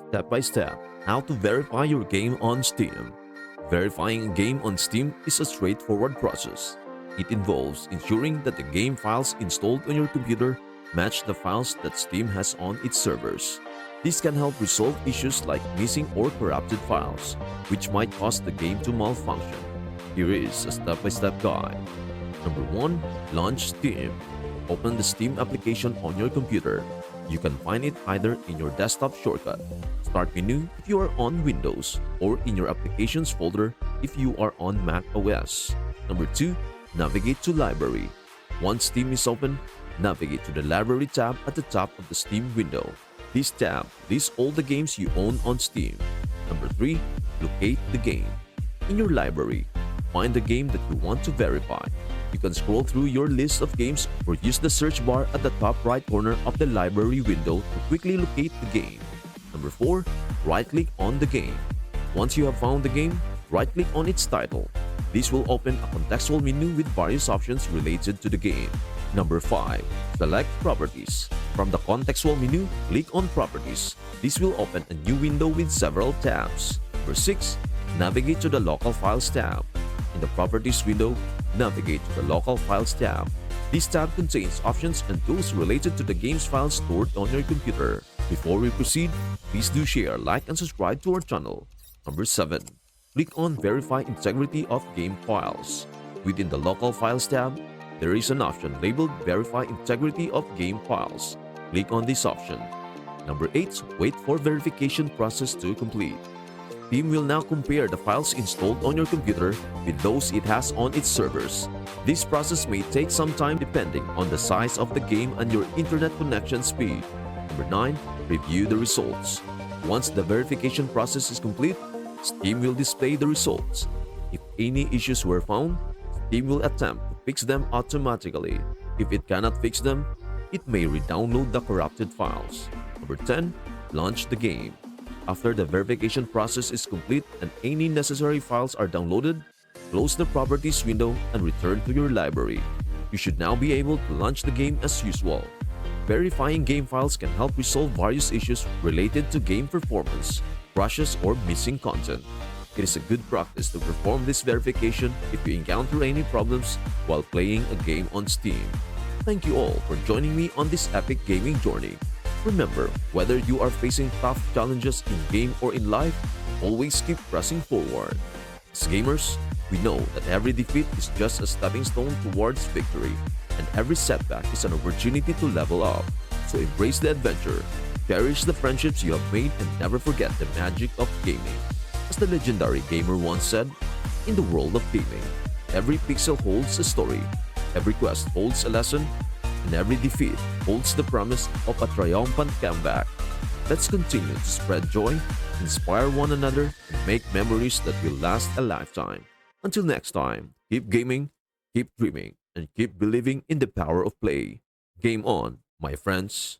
Step by step, how to verify your game on Steam. Verifying a game on Steam is a straightforward process. It involves ensuring that the game files installed on your computer match the files that Steam has on its servers. This can help resolve issues like missing or corrupted files, which might cause the game to malfunction. Here is a step-by-step guide. Number 1. Launch Steam. Open the Steam application on your computer. You can find it either in your desktop shortcut, Start menu if you are on Windows, or in your Applications folder if you are on macOS. Number 2. Navigate to Library. Once Steam is open, navigate to the Library tab at the top of the Steam window. This tab lists all the games you own on Steam. Number 3. Locate the game. In your library, find the game that you want to verify. You can scroll through your list of games or use the search bar at the top right corner of the library window to quickly locate the game. Number 4. Right-click on the game. Once you have found the game, right-click on its title. This will open a contextual menu with various options related to the game. Number 5. Select Properties. From the contextual menu, click on Properties. This will open a new window with several tabs. Number 6. Navigate to the Local Files tab. In the Properties window, navigate to the Local Files tab. This tab contains options and tools related to the game's files stored on your computer. Before we proceed, please do share, like, and subscribe to our channel. Number 7. Click on Verify Integrity of Game Files. Within the Local Files tab, there is an option labeled Verify Integrity of Game Files. Click on this option. Number 8. Wait for verification process to complete. Steam will now compare the files installed on your computer with those it has on its servers. This process may take some time depending on the size of the game and your internet connection speed. Number 9. Review the results. Once the verification process is complete, Steam will display the results. If any issues were found, Steam will attempt to fix them automatically. If it cannot fix them, it may re-download the corrupted files. Number 10. Launch the game. After the verification process is complete and any necessary files are downloaded, close the Properties window and return to your library. You should now be able to launch the game as usual. Verifying game files can help resolve various issues related to game performance, crashes, or missing content. It is a good practice to perform this verification if you encounter any problems while playing a game on Steam. Thank you all for joining me on this epic gaming journey. Remember, whether you are facing tough challenges in game or in life, always keep pressing forward. As gamers, we know that every defeat is just a stepping stone towards victory, and every setback is an opportunity to level up. So embrace the adventure, cherish the friendships you have made, and never forget the magic of gaming. As the legendary gamer once said, in the world of gaming, every pixel holds a story, every quest holds a lesson, and every defeat holds the promise of a triumphant comeback. Let's continue to spread joy, inspire one another, and make memories that will last a lifetime. Until next time, keep gaming, keep dreaming, and keep believing in the power of play. Game on, my friends.